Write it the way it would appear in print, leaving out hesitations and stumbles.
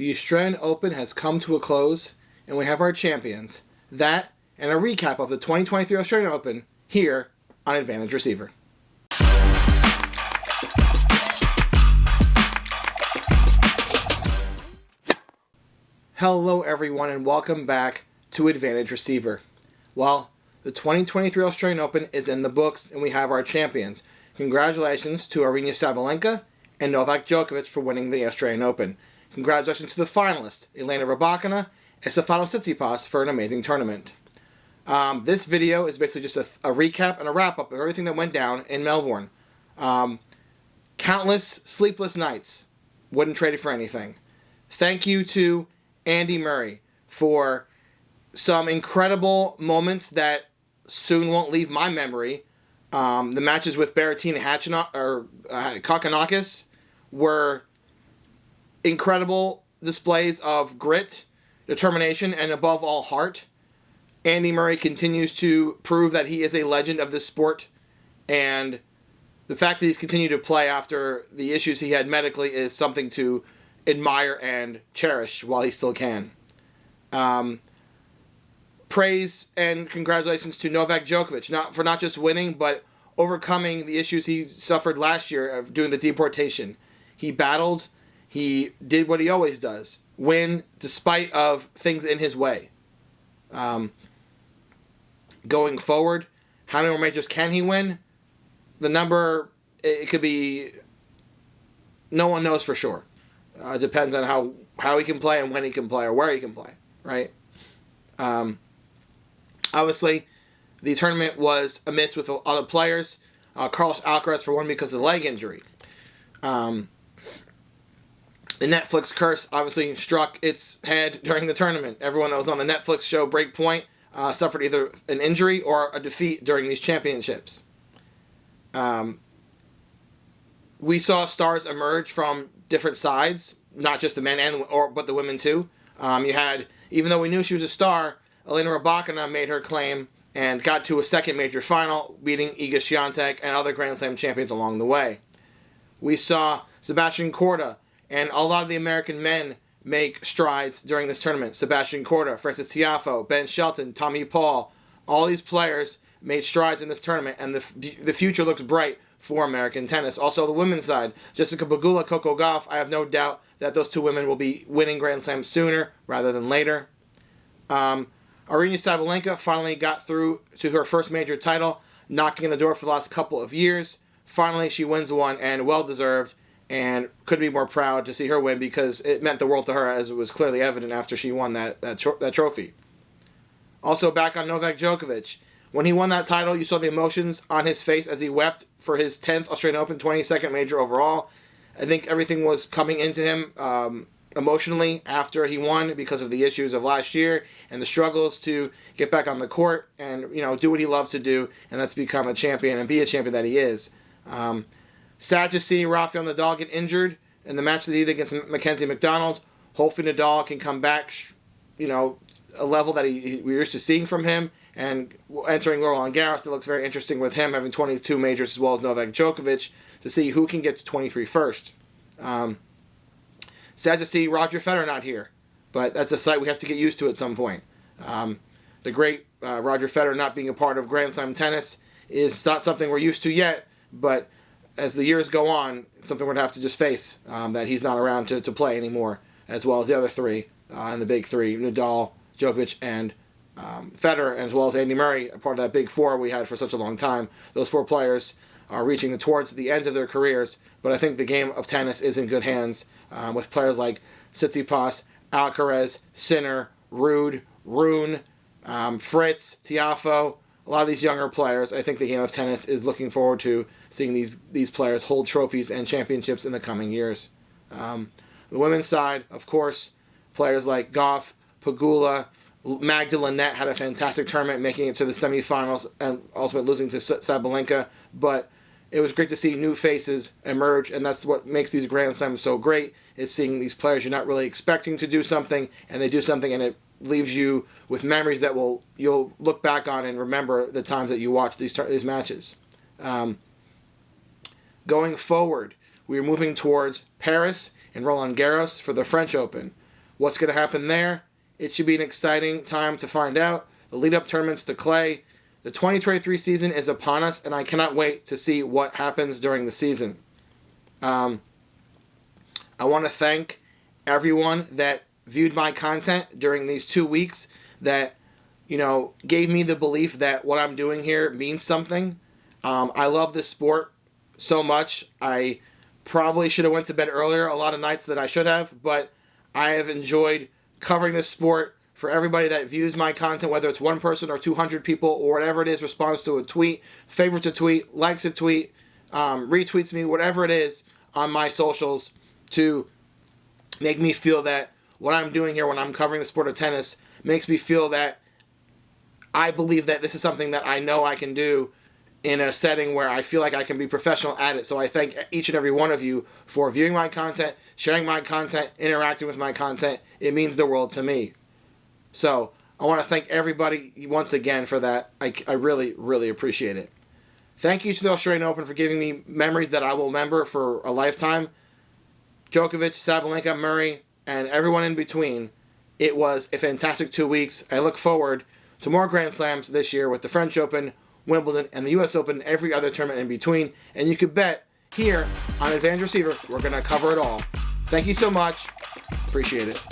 The Australian Open has come to a close, and we have our champions. That and a recap of the 2023 Australian Open here on Advantage Receiver. Hello everyone and welcome back to Advantage Receiver. Well, the 2023 Australian Open is in the books and we have our champions. Congratulations to Aryna Sabalenka and Novak Djokovic for winning the Australian Open. Congratulations to the finalists, Elena Rybakina and Stefanos Tsitsipas, for an amazing tournament. This video is basically just a recap and a wrap-up of everything that went down in Melbourne. Countless sleepless nights. Wouldn't trade it for anything. Thank you to Andy Murray for some incredible moments that soon won't leave my memory. The matches with Berrettini Kokkinakis were incredible displays of grit, determination, and above all, heart. Andy Murray continues to prove that he is a legend of this sport, and the fact that he's continued to play after the issues he had medically is something to admire and cherish while he still can. Praise and congratulations to Novak Djokovic, not just winning, but overcoming the issues he suffered last year of doing the deportation. He battled. He did what he always does, win despite of things in his way. Going forward, how many more majors can he win? The number, it could be, no one knows for sure. Depends on how he can play and when he can play or where he can play, right? Obviously, the tournament was a miss with a lot of players. Carlos Alcaraz for one because of the leg injury. The Netflix curse obviously struck its head during the tournament. Everyone that was on the Netflix show Breakpoint suffered either an injury or a defeat during these championships. We saw stars emerge from different sides, not just the men but the women too. You had, even though we knew she was a star, Elena Rybakina made her claim and got to a second major final, beating Iga Swiatek and other Grand Slam champions along the way. We saw Sebastian Korda and a lot of the American men make strides during this tournament. Sebastian Korda, Frances Tiafoe, Ben Shelton, Tommy Paul, all these players made strides in this tournament, and the future looks bright for American tennis. Also, the women's side, Jessica Pegula, Coco Gauff, I have no doubt that those two women will be winning Grand Slams sooner rather than later. Aryna Sabalenka finally got through to her first major title, knocking on the door for the last couple of years. Finally, she wins one, and well-deserved, and couldn't be more proud to see her win because it meant the world to her, as it was clearly evident after she won that trophy. Also, back on Novak Djokovic. When he won that title, you saw the emotions on his face as he wept for his 10th Australian Open, 22nd major overall. I think everything was coming into him emotionally after he won because of the issues of last year and the struggles to get back on the court and do what he loves to do, and that's become a champion and be a champion that he is. Sad to see Rafael Nadal get injured in the match that he did against Mackenzie McDonald. Hopefully Nadal can come back, a level that we're used to seeing from him, and entering Roland Garros. It looks very interesting with him having 22 majors as well as Novak Djokovic to see who can get to 23 first. Sad to see Roger Federer not here, but that's a sight we have to get used to at some point. The great Roger Federer not being a part of Grand Slam tennis is not something we're used to yet, but as the years go on, it's something we're going to have to just face, that he's not around to play anymore, as well as the other three, and the big three, Nadal, Djokovic, and Federer, as well as Andy Murray, a part of that big four we had for such a long time. Those four players are reaching towards the ends of their careers, but I think the game of tennis is in good hands with players like Tsitsipas, Alcaraz, Sinner, Ruud, Rune, Fritz, Tiafoe, a lot of these younger players. I think the game of tennis is looking forward to seeing these players hold trophies and championships in the coming years. The women's side, of course, players like Gauff, Pegula, Magda Linette had a fantastic tournament, making it to the semifinals and ultimately losing to Sabalenka. But it was great to see new faces emerge, and that's what makes these Grand Slams so great, is seeing these players you're not really expecting to do something, and they do something, and it leaves you with memories that you'll look back on and remember the times that you watched these matches. Going forward, we are moving towards Paris and Roland Garros for the French Open. what's going to happen there. It should be an exciting time to find out. The lead-up tournaments to Clay. The 2023 season is upon us, and I cannot wait to see what happens during the season. I want to thank everyone that viewed my content during these 2 weeks that, gave me the belief that what I'm doing here means something. I love this sport so much. I probably should have went to bed earlier a lot of nights that I should have, but I have enjoyed covering this sport for everybody that views my content, whether it's one person or 200 people or whatever it is, responds to a tweet, favorites a tweet, likes a tweet, retweets me, whatever it is on my socials to make me feel that what I'm doing here when I'm covering the sport of tennis makes me feel that I believe that this is something that I know I can do in a setting where I feel like I can be professional at it. So I thank each and every one of you for viewing my content, sharing my content, interacting with my content. It means the world to me. So I want to thank everybody once again for that. I really, really appreciate it. Thank you to the Australian Open for giving me memories that I will remember for a lifetime. Djokovic, Sabalenka, Murray, and everyone in between. It was a fantastic 2 weeks. I look forward to more Grand Slams this year with the French Open, Wimbledon, and the U.S. Open, and every other tournament in between. And you could bet here on Advantage Receiver, we're going to cover it all. Thank you so much. Appreciate it.